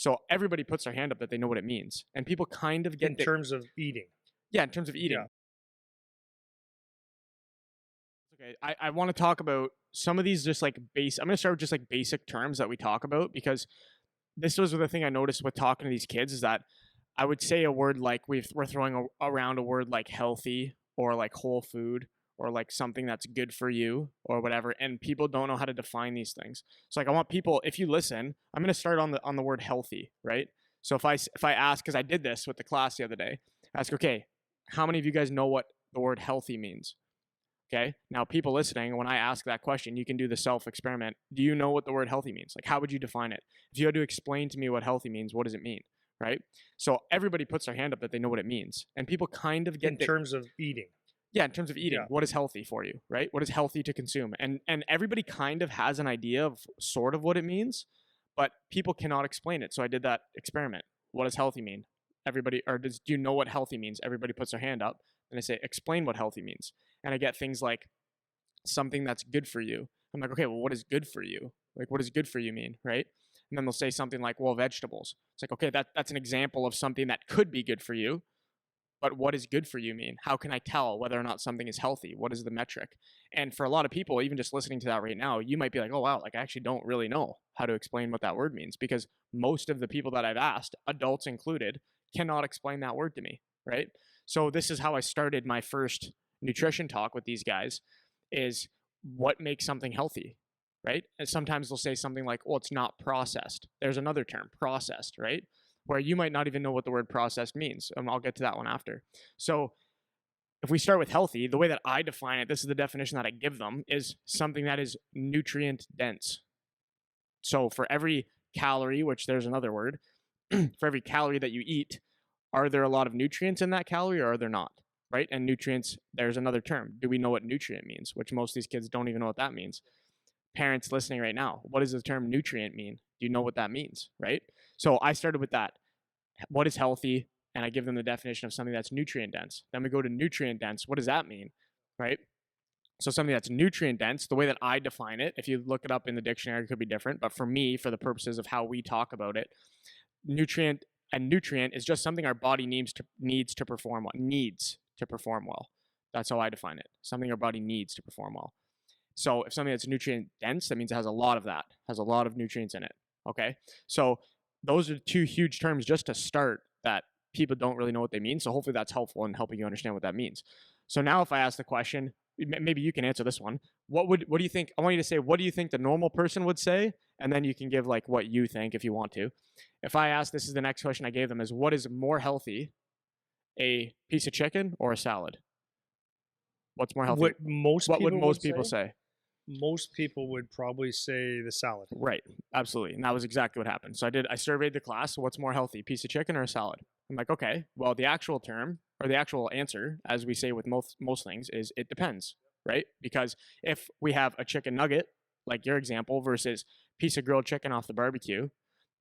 So everybody puts their hand up that they know what it means, and people kind of get in terms of eating. Yeah, in terms of eating. Yeah. Okay, I want to talk about some of these just like base. I'm going to start with just like basic terms that we talk about, because this was the thing I noticed with talking to these kids is that I would say a word like we're throwing around a word like healthy or like whole food or like something that's good for you or whatever, and people don't know how to define these things. So like I want people, if you listen, I'm going to start on the word healthy, right? So if I ask, because I did this with the class the other day, ask, okay, how many of you guys know what the word healthy means? Okay. Now, people listening, when I ask that question, you can do the self experiment. Do you know what the word healthy means? Like, how would you define it? If you had to explain to me what healthy means, what does it mean? Right. So everybody puts their hand up that they know what it means. And people kind of get in terms of eating. Yeah, in terms of eating, Yeah. what is healthy for you, right? What is healthy to consume? And everybody kind of has an idea of sort of what it means, but people cannot explain it. So I did that experiment. What does healthy mean? Everybody, or do you know what healthy means? Everybody puts their hand up, and I say, explain what healthy means. And I get things like something that's good for you. I'm like, okay, well, what is good for you? Like, what does good for you mean, right? And then they'll say something like, well, vegetables. It's like, okay, that's an example of something that could be good for you, but what does good for you mean? How can I tell whether or not something is healthy? What is the metric? And for a lot of people, even just listening to that right now, you might be like, oh, wow, like I actually don't really know how to explain what that word means, because most of the people that I've asked, adults included, cannot explain that word to me, right? So this is how I started my first nutrition talk with these guys, is what makes something healthy, right? And sometimes they'll say something like, well, it's not processed. There's another term, processed, right? Where you might not even know what the word processed means. I'll get to that one after. So if we start with healthy, the way that I define it, this is the definition that I give them, is something that is nutrient dense. So for every calorie, which there's another word, for every calorie that you eat, are there a lot of nutrients in that calorie or are there not? Right? And nutrients, there's another term. Do we know what nutrient means? Which most of these kids don't even know what that means. Parents listening right now, what does the term nutrient mean? Do you know what that means? Right? So I started with that. What is healthy? And I give them the definition of something that's nutrient dense. Then we go to nutrient dense. What does that mean? Right? So something that's nutrient dense, the way that I define it, if you look it up in the dictionary, it could be different. But for me, for the purposes of how we talk about it, nutrient is just something our body needs to perform well. That's how I define it. Something our body needs to perform well. So if something that's nutrient dense, that means it has a lot of nutrients in it. Okay. So those are two huge terms just to start that people don't really know what they mean. So hopefully that's helpful in helping you understand what that means. So now if I ask the question, maybe you can answer this one. What do you think? I want you to say, what do you think the normal person would say? And then you can give like what you think if you want to. If I ask, this is the next question I gave them, is what is more healthy, a piece of chicken or a salad? What's more healthy? What would most people say? Most people would probably say the salad. Right. Absolutely. And that was exactly what happened. So I surveyed the class. What's more healthy, piece of chicken or a salad? I'm like, okay, well, the actual term or the actual answer, as we say with most things, is it depends, right? Because if we have a chicken nugget, like your example, versus piece of grilled chicken off the barbecue,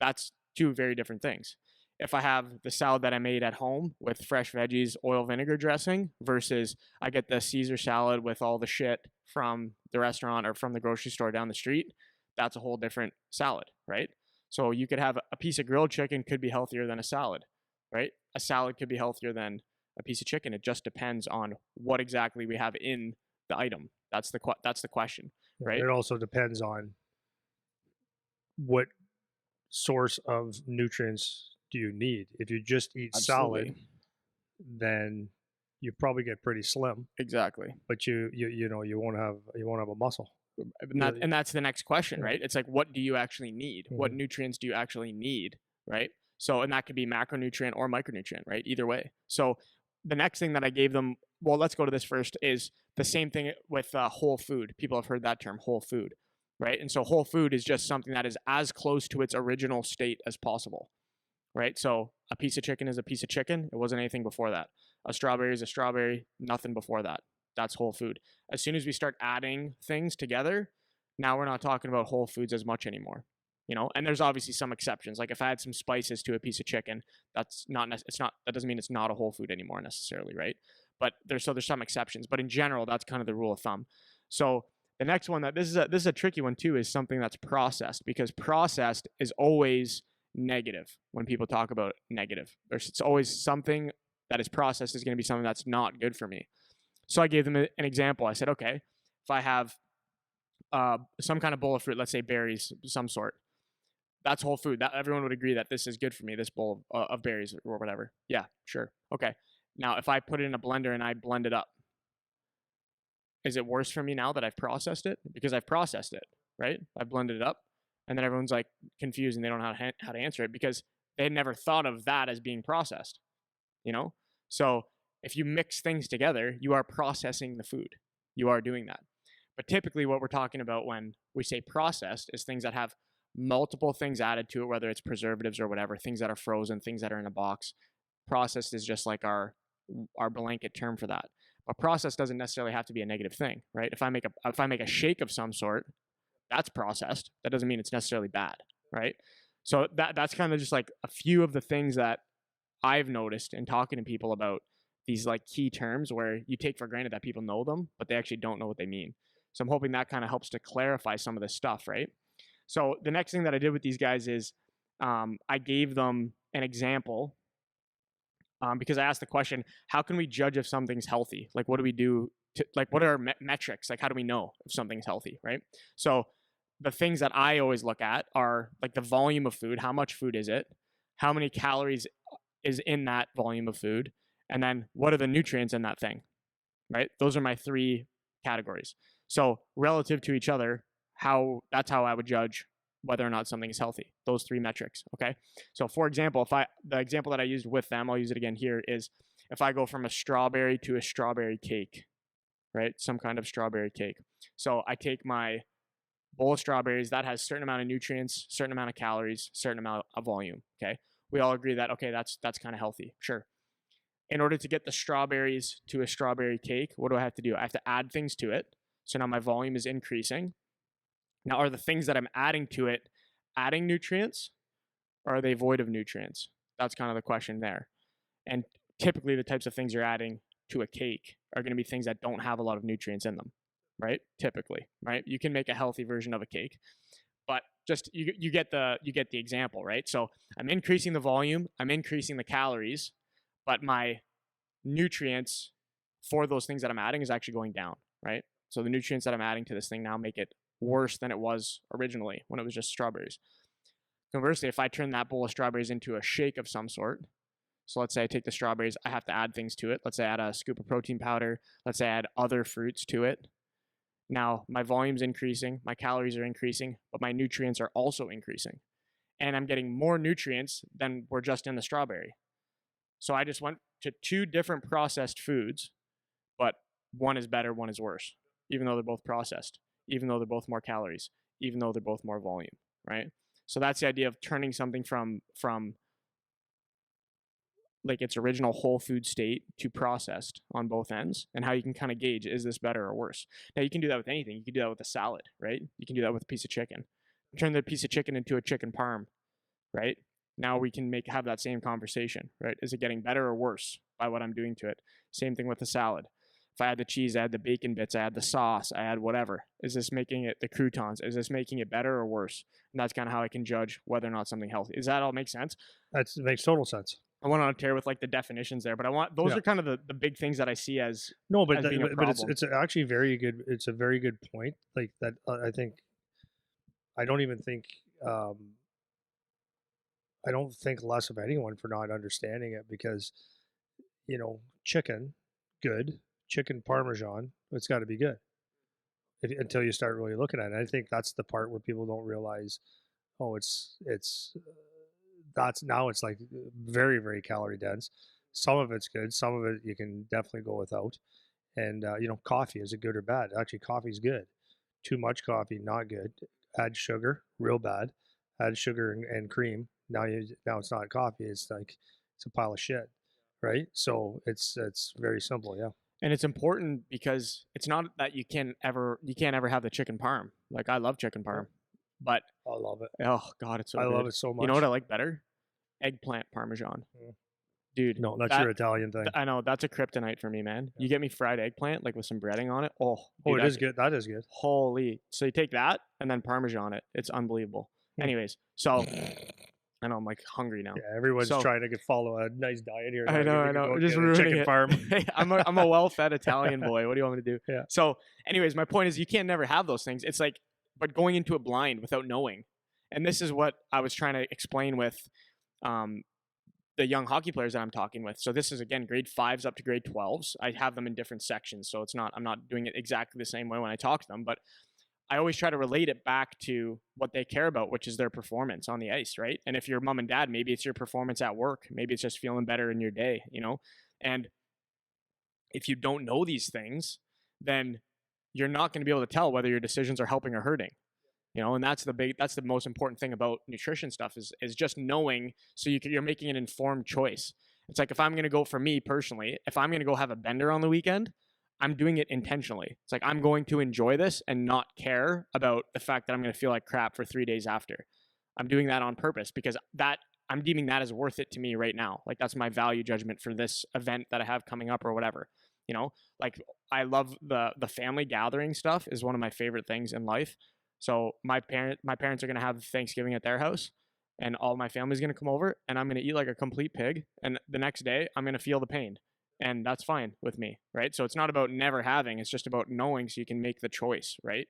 that's two very different things. If I have the salad that I made at home with fresh veggies, oil vinegar dressing, versus I get the Caesar salad with all the shit from the restaurant or from the grocery store down the street, that's a whole different salad, right? So you could have a piece of grilled chicken could be healthier than a salad, right? A salad could be healthier than a piece of chicken. It just depends on what exactly we have in the item. That's the question, right? It also depends on what source of nutrients do you need. If you just eat Absolutely. salad, then you probably get pretty slim. Exactly. But you won't have a muscle. And that's the next question, right? It's like, what do you actually need? Mm-hmm. What nutrients do you actually need, right? So, and that could be macronutrient or micronutrient, right? Either way. So the next thing that I gave them, well, let's go to this first, is the same thing with whole food. People have heard that term, whole food, right? And so whole food is just something that is as close to its original state as possible, right? So a piece of chicken is a piece of chicken. It wasn't anything before that. A strawberry is a strawberry, nothing before that. That's whole food. As soon as we start adding things together, now we're not talking about whole foods as much anymore, and there's obviously some exceptions. Like if I add some spices to a piece of chicken, that doesn't mean it's not a whole food anymore necessarily, right? But there's some exceptions, but in general, that's kind of the rule of thumb. So the next one, this is a tricky one too, is something that's processed, because processed is always negative when people talk about negative. It's always something that is processed is going to be something that's not good for me. So I gave them an example. I said, okay, if I have some kind of bowl of fruit, let's say berries, some sort, that's whole food. That everyone would agree that this is good for me, this bowl of berries or whatever. Yeah, sure. Okay. Now, if I put it in a blender and I blend it up, is it worse for me now that I've processed it? Because I've processed it, right? I've blended it up, and then everyone's like confused and they don't know how to answer it because they had never thought of that as being processed, you know? So if you mix things together, you are processing the food. You are doing that. But typically what we're talking about when we say processed is things that have multiple things added to it, whether it's preservatives or whatever, things that are frozen, things that are in a box. Processed is just like our blanket term for that. But processed doesn't necessarily have to be a negative thing, right? If I make a shake of some sort, that's processed. That doesn't mean it's necessarily bad, right? So that's kind of just like a few of the things that I've noticed in talking to people about these like key terms where you take for granted that people know them, but they actually don't know what they mean. So I'm hoping that kind of helps to clarify some of this stuff, right? So the next thing that I did with these guys is I gave them an example because I asked the question, how can we judge if something's healthy? Like, what do we do? Like, what are our metrics? Like, how do we know if something's healthy, right? So the things that I always look at are like the volume of food. How much food is it? How many calories is in that volume of food? And then what are the nutrients in that thing, right? Those are my three categories. So relative to each other, that's how I would judge whether or not something is healthy. Those three metrics. Okay. So for example, the example that I used with them, I'll use it again here, is if I go from a strawberry to a strawberry cake, right? Some kind of strawberry cake. So I take my bowl of strawberries that has a certain amount of nutrients, certain amount of calories, certain amount of volume. Okay. We all agree that, okay, that's kind of healthy. Sure. In order to get the strawberries to a strawberry cake, what do I have to do? I have to add things to it. So now my volume is increasing. Now, are the things that I'm adding to it adding nutrients, or are they void of nutrients? That's kind of the question there. And typically the types of things you're adding to a cake are going to be things that don't have a lot of nutrients in them, right? Typically, right? You can make a healthy version of a cake, but just you get the example, right? So I'm increasing the volume, I'm increasing the calories, but my nutrients for those things that I'm adding is actually going down, right? So the nutrients that I'm adding to this thing now make it worse than it was originally when it was just strawberries. Conversely, if I turn that bowl of strawberries into a shake of some sort, so let's say I take the strawberries, I have to add things to it. Let's say I add a scoop of protein powder. Let's say I add other fruits to it. Now my volume's increasing, my calories are increasing, but my nutrients are also increasing. And I'm getting more nutrients than were just in the strawberry. So I just went to two different processed foods, but one is better, one is worse, even though they're both processed, even though they're both more calories, even though they're both more volume, right? So that's the idea of turning something from like its original whole food state to processed on both ends, and how you can kind of gauge, is this better or worse? Now you can do that with anything. You can do that with a salad, right? You can do that with a piece of chicken. Turn the piece of chicken into a chicken parm, right? Now we can have that same conversation, right? Is it getting better or worse by what I'm doing to it? Same thing with the salad. If I add the cheese, I add the bacon bits, I add the sauce, I add whatever. Is this making it, the croutons, is this making it better or worse? And that's kind of how I can judge whether or not something healthy. Does that all make sense? It makes total sense. I went on a tear with like the definitions there, but those are kind of the big things that I see as no, but being a but problem. it's actually very good. It's a very good point. Like that, I think. I don't even think. I don't think less of anyone for not understanding it, because, chicken, good, chicken parmesan, it's got to be good until you start really looking at it. I think that's the part where people don't realize, oh, that's now it's like very, very calorie dense. Some of it's good, some of it you can definitely go without. And coffee, is it good or bad? Actually, coffee's good. Too much coffee, not good. Add sugar, real bad. Add sugar and cream. Now it's not coffee. It's a pile of shit, right? So it's very simple, yeah. And it's important because it's not that you can't ever have the chicken parm. Like, I love chicken parm, but I love it. oh god, it's so I good. love it so much. You know what I like better? Eggplant parmesan. Dude, no, that's your Italian thing. I know, that's a kryptonite for me, man. You get me fried eggplant, like with some breading on it. Oh, dude, it is good. That is good. Holy! So you take that and then parmesan it. It's unbelievable. Anyways, so I know I'm like hungry now. Yeah, everyone's So trying to follow a nice diet here now. I know, We I could know. go Just get a ruining chicken it. farm. I'm a well-fed Italian boy. What do you want me to do? Yeah. So, anyways, my point is you can't never have those things. It's like, but going into it blind without knowing. And this is what I was trying to explain with um, the young hockey players that I'm talking with. So this is again grade 5s up to grade 12s. I have them in different sections, so it's not I'm not doing it exactly the same way when I talk to them, but I always try to relate it back to what they care about, which is their performance on the ice, right? And if you're mom and dad, maybe it's your performance at work, maybe it's just feeling better in your day, you know? And if you don't know these things, then you're not going to be able to tell whether your decisions are helping or hurting. You know, and that's the most important thing about nutrition stuff is just knowing, so you're making an informed choice. It's like, if I'm going to go, for me personally, if I'm going to go have a bender on the weekend, I'm doing it intentionally. It's like, I'm going to enjoy this and not care about the fact that I'm going to feel like crap for 3 days after. I'm doing that on purpose because that I'm deeming that as worth it to me right now. Like, that's my value judgment for this event that I have coming up or whatever. You know, like, I love the family gathering stuff is one of my favorite things in life. So my parents are gonna have Thanksgiving at their house, and all my family's gonna come over, and I'm gonna eat like a complete pig. And the next day, I'm gonna feel the pain, and that's fine with me, right? So it's not about never having; it's just about knowing, so you can make the choice, right?